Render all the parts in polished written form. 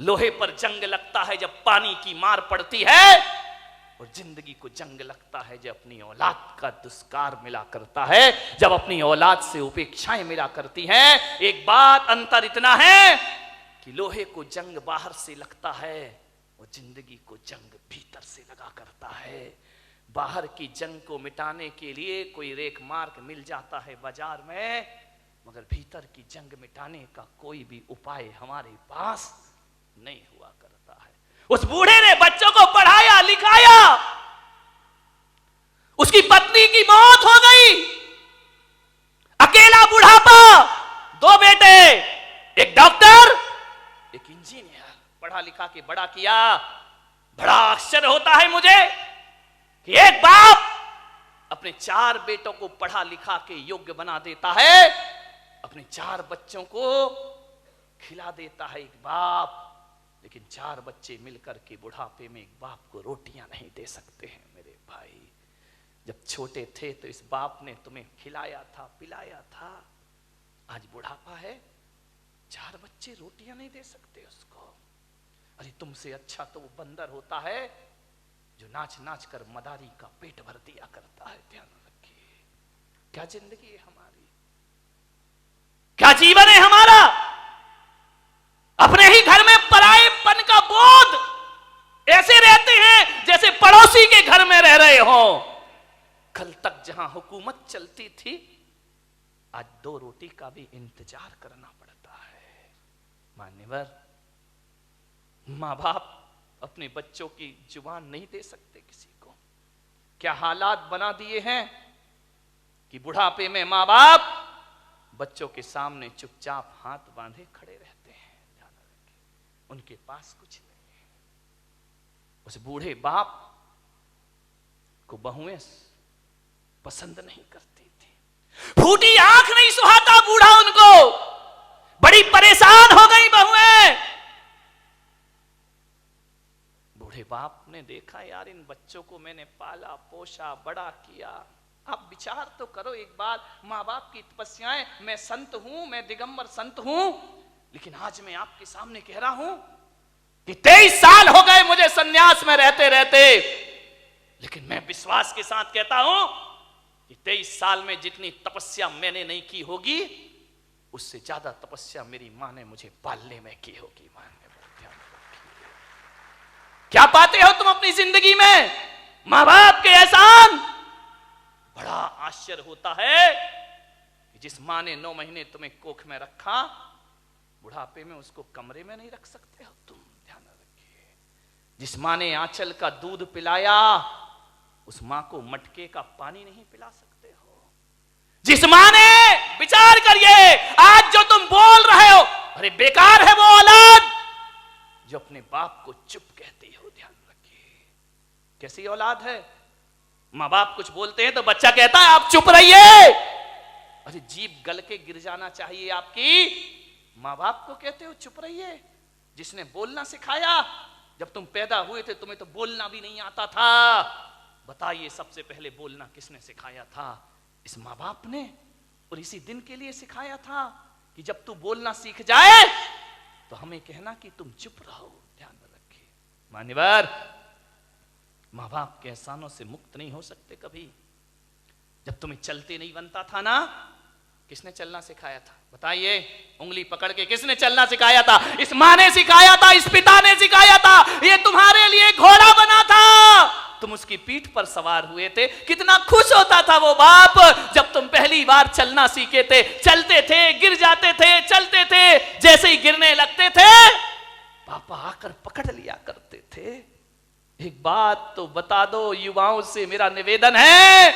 लोहे पर जंग लगता है जब पानी की मार पड़ती है, और जिंदगी को जंग लगता है जब अपनी औलाद का दुष्कार मिला करता है, जब अपनी औलाद से उपेक्षाएं मिला करती हैं। एक बात अंतर इतना है कि लोहे को जंग बाहर से लगता है और जिंदगी को जंग भीतर से लगा करता है। बाहर की जंग को मिटाने के लिए कोई रेख मार्ग मिल जाता है बाजार में, मगर भीतर की जंग मिटाने का कोई भी उपाय हमारे पास नहीं हुआ करता है। उस बूढ़े ने बच्चों को पढ़ाया लिखाया, उसकी पत्नी की मौत हो गई, अकेला बुढ़ापा, 2 बेटे, एक डॉक्टर एक इंजीनियर, पढ़ा लिखा के बड़ा किया। बड़ा आश्चर्य होता है मुझे कि एक बाप अपने 4 बेटों को पढ़ा लिखा के योग्य बना देता है, अपने 4 बच्चों को खिला देता है एक बाप, लेकिन 4 बच्चे मिलकर के बुढ़ापे में एक बाप को रोटियां नहीं दे सकते हैं। मेरे भाई, जब छोटे थे तो इस बाप ने तुम्हें खिलाया था, पिलाया था, आज बुढ़ापा है, 4 बच्चे रोटियां नहीं दे सकते उसको। अरे तुमसे अच्छा तो वो बंदर होता है जो नाच नाच कर मदारी का पेट भर दिया करता है। ध्यान रखिए, क्या जिंदगी है हमारी, क्या जीवन है हमारा। अपने ही घर में परायेपन का बोध ऐसे रहते हैं जैसे पड़ोसी के घर में रह रहे हो। कल तक जहां हुकूमत चलती थी, आज 2 रोटी का भी इंतजार करना पड़ता है। मान्यवर, मां बाप अपने बच्चों की जुबान नहीं दे सकते किसी को। क्या हालात बना दिए हैं कि बुढ़ापे में मां बाप बच्चों के सामने चुपचाप हाथ बांधे खड़े रहते हैं। उनके पास कुछ नहीं है। उस बूढ़े बाप को बहुएं पसंद नहीं करती थी, फूटी आंख नहीं सुहाता बूढ़ा उनको, बड़ी परेशान हो गई बहुएं। बूढ़े बाप ने देखा, यार इन बच्चों को मैंने पाला पोसा बड़ा किया, आप विचार तो करो एक बार, माँ बाप की तपस्याएं, मैं संत हूं, मैं दिगंबर संत हूं, लेकिन आज मैं आपके सामने कह रहा हूं कि 23 साल हो गए मुझे सन्यास में रहते रहते, लेकिन मैं विश्वास के साथ कहता हूं कि 23 साल में जितनी तपस्या मैंने नहीं की होगी, उससे ज्यादा तपस्या मेरी मां ने मुझे पालने में की होगी। मां ने ध्यान रखिए, क्या पाते हो तुम अपनी जिंदगी में, मां बाप के एहसान। बड़ा आश्चर्य होता है कि जिस मां ने 9 महीने तुम्हें कोख में रखा, बुढ़ापे में उसको कमरे में नहीं रख सकते हो तुम। ध्यान रखिए, जिस मां ने आंचल का दूध पिलाया, उस मां को मटके का पानी नहीं पिला सकते हो। जिस मां ने, विचार करिए, आज जो तुम बोल रहे हो, अरे बेकार है वो औलाद जो अपने बाप को चुप कहती हो। ध्यान रखिए, कैसी औलाद है। मां बाप कुछ बोलते हैं तो बच्चा कहता है आप चुप रहिए। अरे जीभ गल के गिर जाना चाहिए आपकी, मां बाप को कहते हो चुप रहिए। जिसने बोलना सिखाया, जब तुम पैदा हुए थे तुम्हें तो बोलना भी नहीं आता था। बताइए सबसे पहले बोलना किसने सिखाया था? इस मां बाप ने। और इसी दिन के लिए सिखाया था कि जब तू बोलना सीख जाए तो हमें कहना कि तुम चुप रहो। ध्यान रखिए मान्यवर, मां बाप के एहसानों से मुक्त नहीं हो सकते कभी। जब तुम्हें चलते नहीं बनता था ना, किसने चलना सिखाया था? बताइए, उंगली पकड़ के किसने चलना सिखाया था? इस मां ने सिखाया था, इस पिता ने सिखाया था। ये तुम्हारे लिए घोड़ा बना था, तुम उसकी पीठ पर सवार हुए थे। कितना खुश होता था वो बाप जब तुम पहली बार चलना सीखे थे। चलते थे, गिर जाते थे, चलते थे, जैसे ही गिरने लगते थे पापा आकर पकड़ लिया करते थे। एक बात तो बता दो, युवाओं से मेरा निवेदन है,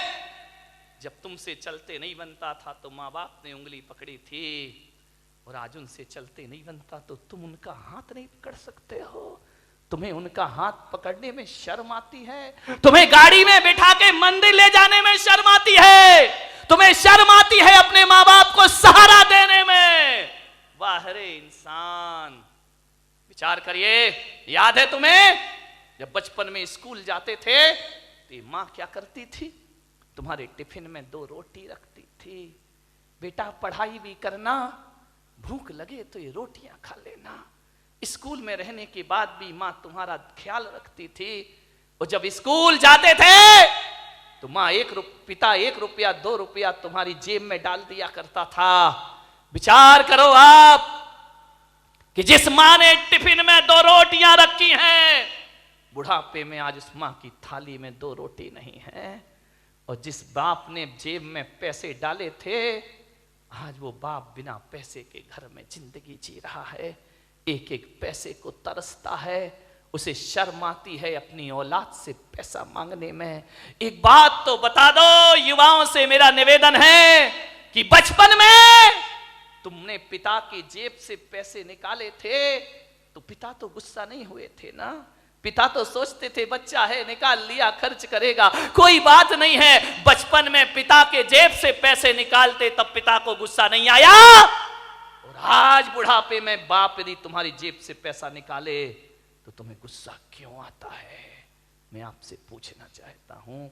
जब तुमसे चलते नहीं बनता था तो माँ बाप ने उंगली पकड़ी थी, और आज उनसे चलते नहीं बनता तो तुम उनका हाथ नहीं पकड़ सकते हो। तुम्हें उनका हाथ पकड़ने में शर्म आती है, तुम्हें गाड़ी में बिठा के मंदिर ले जाने में शर्म आती है, तुम्हें शर्म आती है अपने माँ बाप को सहारा देने में। वाह रे इंसान, विचार करिए। याद है तुम्हें जब बचपन में स्कूल जाते थे तो माँ क्या करती थी? तुम्हारे टिफिन में 2 रोटी रखती थी। बेटा पढ़ाई भी करना, भूख लगे तो ये रोटियां खा लेना। स्कूल में रहने के बाद भी माँ तुम्हारा ख्याल रखती थी। और जब स्कूल जाते थे तो माँ पिता 1 रुपया 2 रुपया तुम्हारी जेब में डाल दिया करता था। विचार करो आप कि जिस माँ ने टिफिन में 2 रोटियां रखी हैं, बुढ़ापे में आज उस माँ की थाली में 2 रोटी नहीं है। और जिस बाप ने जेब में पैसे डाले थे, आज वो बाप बिना पैसे के घर में जिंदगी जी रहा है, एक एक पैसे को तरसता है, उसे शर्म आती है अपनी औलाद से पैसा मांगने में। एक बात तो बता दो, युवाओं से मेरा निवेदन है कि बचपन में तुमने पिता की जेब से पैसे निकाले थे तो पिता तो गुस्सा नहीं हुए थे ना? पिता तो सोचते थे बच्चा है, निकाल लिया, खर्च करेगा, कोई बात नहीं है। बचपन में पिता के जेब से पैसे निकालते तब पिता को गुस्सा नहीं आया। और आज बुढ़ापे में बाप यदि तुम्हारी जेब से पैसा निकाले तो तुम्हें गुस्सा क्यों आता है? मैं आपसे पूछना चाहता हूं,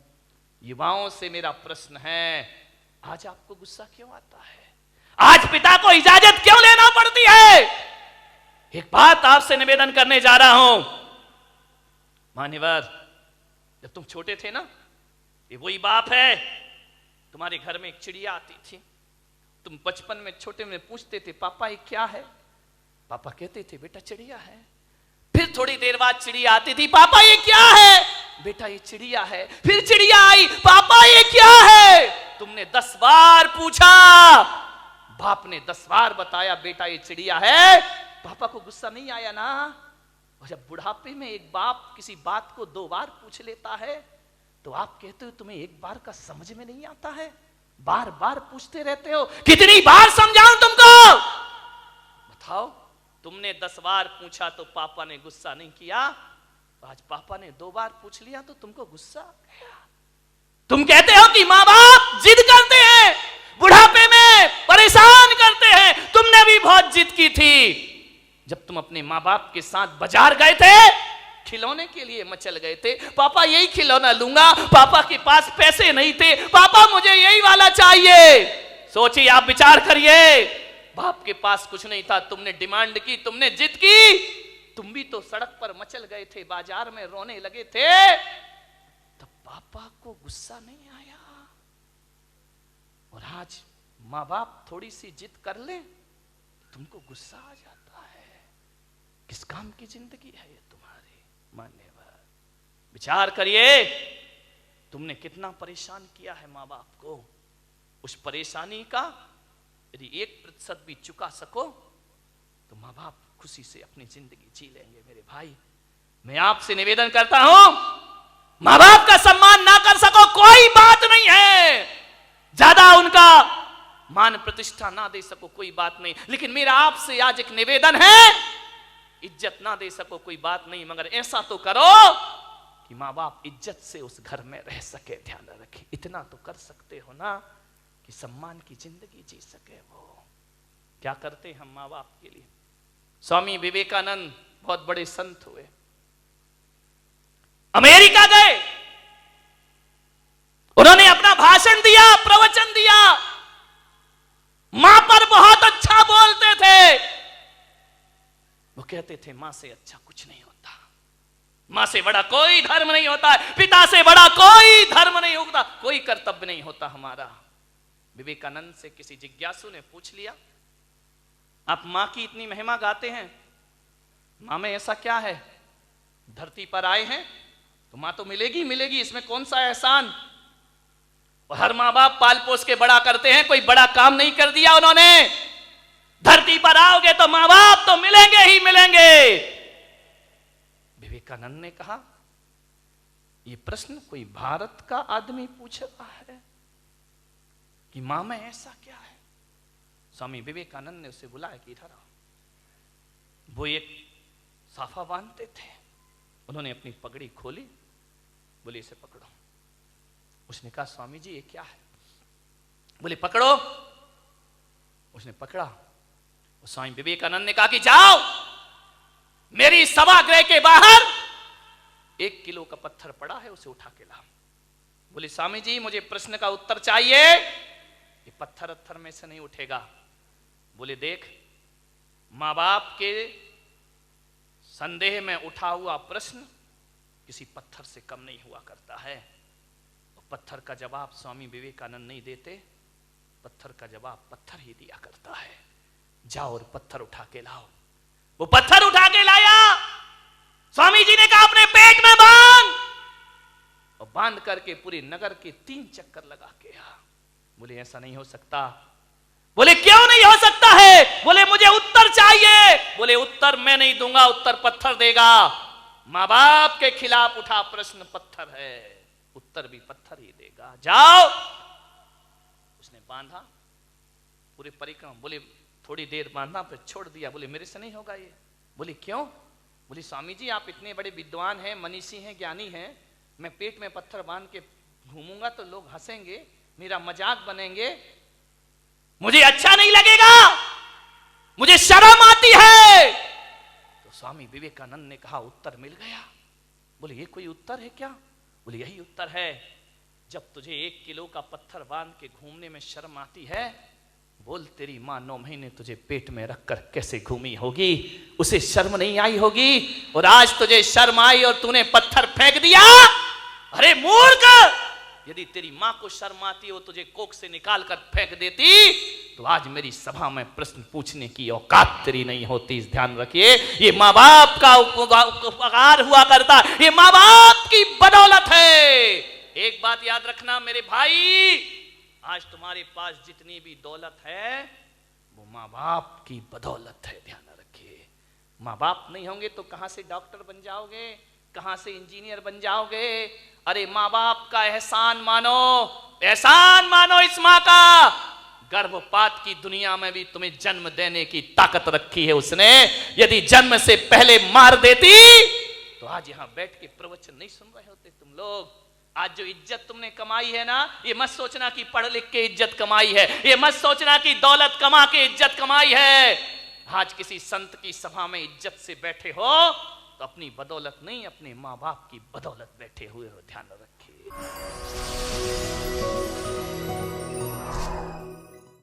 युवाओं से मेरा प्रश्न है, आज आपको गुस्सा क्यों आता है? आज पिता को इजाजत क्यों लेना पड़ती है? एक बात आपसे निवेदन करने जा रहा हूं, मान्यवर, जब तुम छोटे थे ना, ये वही बाप है, तुम्हारे घर में एक चिड़िया आती थी, तुम बचपन में छोटे में पूछते थे पापा ये क्या है? पापा कहते थे बेटा चिड़िया है। फिर थोड़ी देर बाद चिड़िया आती थी, पापा ये क्या है? बेटा ये चिड़िया है। फिर चिड़िया आई, पापा ये क्या है? तुमने 10 बार पूछा, बाप ने 10 बार बताया बेटा ये चिड़िया है। पापा को गुस्सा नहीं आया ना? और जब बुढ़ापे में एक बाप किसी बात को 2 बार पूछ लेता है तो आप कहते हो तुम्हें एक बार का समझ में नहीं आता है, बार बार पूछते रहते हो। कितनी बार समझाऊं तुमको? बताओ, तुमने 10 बार पूछा तो पापा ने गुस्सा नहीं किया, आज पापा ने 2 बार पूछ लिया तो तुमको गुस्सा आ गया। तुम कहते हो कि माँ बाप जिद करते हैं, बुढ़ापे में परेशान करते हैं। तुमने भी बहुत जिद की थी जब तुम अपने माँ बाप के साथ बाजार गए थे, खिलौने के लिए मचल गए थे, पापा यही खिलौना लूंगा, पापा के पास पैसे नहीं थे, पापा मुझे यही वाला चाहिए। सोचिए, आप विचार करिए, बाप के पास कुछ नहीं था, तुमने डिमांड की, तुमने जिद की, तुम भी तो सड़क पर मचल गए थे, बाजार में रोने लगे थे, तब पापा को गुस्सा नहीं आया। और आज माँ बाप थोड़ी सी जिद कर ले, तुमको गुस्सा आ जाता है। किस काम की जिंदगी है ये तुम्हारी? मान्यवर, विचार करिए, तुमने कितना परेशान किया है माँ बाप को। उस परेशानी का यदि 1% भी चुका सको तो माँ बाप खुशी से अपनी जिंदगी जी लेंगे। मेरे भाई, मैं आपसे निवेदन करता हूं, माँ बाप का सम्मान ना कर सको कोई बात नहीं है, ज्यादा उनका मान प्रतिष्ठा ना दे सको कोई बात नहीं, लेकिन मेरा आपसे आज एक निवेदन है, इज्जत ना दे सको कोई बात नहीं, मगर ऐसा तो करो कि माँ बाप इज्जत से उस घर में रह सके। ध्यान रखें, इतना तो कर सकते हो ना कि सम्मान की जिंदगी जी सके। वो क्या करते हम माँ बाप के लिए? स्वामी विवेकानंद बहुत बड़े संत हुए, अमेरिका गए, उन्होंने अपना भाषण दिया, प्रवचन दिया, मां पर बहुत अच्छा बोलते थे। वो कहते थे मां से अच्छा कुछ नहीं होता, मां से बड़ा कोई धर्म नहीं होता है, पिता से बड़ा कोई धर्म नहीं होता, कोई कर्तव्य नहीं होता हमारा। विवेकानंद से किसी जिज्ञासु ने पूछ लिया, आप मां की इतनी महिमा गाते हैं, मां में ऐसा क्या है? धरती पर आए हैं तो मां तो मिलेगी मिलेगी, इसमें कौन सा एहसान? और हर माँ बाप पाल पोस के बड़ा करते हैं, कोई बड़ा काम नहीं कर दिया उन्होंने। धरती पर आओगे तो माँ बाप तो मिलेंगे ही मिलेंगे। विवेकानंद ने कहा, यह प्रश्न कोई भारत का आदमी पूछ रहा है कि मां में ऐसा क्या है? स्वामी विवेकानंद ने उसे बुलाया कि इधर आओ। वो एक साफा बांधते थे, उन्होंने अपनी पगड़ी खोली, बोले इसे पकड़ो। उसने कहा स्वामी जी ये क्या है? बोले पकड़ो। उसने पकड़ा। स्वामी विवेकानंद ने कहा कि जाओ मेरी सभागृह के बाहर 1 किलो का पत्थर पड़ा है, उसे उठा के लाओ। बोले स्वामी जी मुझे प्रश्न का उत्तर चाहिए, ये पत्थर में से नहीं उठेगा। बोले देख, माँ बाप के संदेह में उठा हुआ प्रश्न किसी पत्थर से कम नहीं हुआ करता है। तो पत्थर का जवाब स्वामी विवेकानंद नहीं देते, पत्थर का जवाब पत्थर ही दिया करता है। जाओ और पत्थर उठा के लाओ। वो पत्थर उठा के लाया। स्वामी जी ने कहा अपने पेट में बांध, और बांध करके पूरे नगर के 3 चक्कर लगा के आ। बोले ऐसा नहीं हो सकता। बोले क्यों नहीं हो सकता है? बोले मुझे उत्तर चाहिए। बोले उत्तर मैं नहीं दूंगा, उत्तर पत्थर देगा। मां बाप के खिलाफ उठा प्रश्न पत्थर है, उत्तर भी पत्थर ही देगा। जाओ। उसने बांधा पूरे परिक्रमा। बोले थोड़ी देर बांधा फिर छोड़ दिया। बोले मेरे से नहीं होगा ये। बोले क्यों? बोले स्वामी जी आप इतने बड़े विद्वान हैं, मनीषी हैं, ज्ञानी हैं, मैं पेट में पत्थर बांध के घूमूंगा तो लोग हंसेंगे, मेरा मजाक बनेंगे, मुझे अच्छा नहीं लगेगा, मुझे शर्म आती है। तो स्वामी विवेकानंद ने कहा उत्तर मिल गया। बोले ये कोई उत्तर है क्या? बोले यही उत्तर है। जब तुझे 1 किलो का पत्थर बांध के घूमने में शर्म आती है, बोल तेरी मां 9 महीने तुझे पेट में रखकर कैसे घूमी होगी, उसे शर्म नहीं आई होगी। और आज तुझे शर्म आई और तूने पत्थर फेंक दिया। अरे मूर्ख, यदि तेरी मां को शर्म आती हो तुझे कोख से निकाल कर फेंक देती तो आज मेरी सभा में प्रश्न पूछने की औकात तेरी नहीं होती। इस ध्यान रखिए, ये मां बाप का उपकार हुआ करता, ये मां बाप की बदौलत है। एक बात याद रखना मेरे भाई, आज तुम्हारे पास जितनी भी दौलत है वो मां बाप की बदौलत है। ध्यान रखिए, मां बाप नहीं होंगे तो कहां से डॉक्टर बन जाओगे, कहां से इंजीनियर बन जाओगे? अरे मां बाप का एहसान मानो, एहसान मानो इस मां का। गर्भपात की दुनिया में भी तुम्हें जन्म देने की ताकत रखी है उसने। यदि जन्म से पहले मार देती तो आज यहां बैठ के प्रवचन नहीं सुन रहे होते तुम लोग। आज जो इज्जत तुमने कमाई है ना, ये मत सोचना कि पढ़ लिख के इज्जत कमाई है, ये मत सोचना कि दौलत कमा के इज्जत कमाई है। आज किसी संत की सभा में इज्जत से बैठे हो तो अपनी बदौलत नहीं, अपने मां बाप की बदौलत बैठे हुए हो। ध्यान रखिए।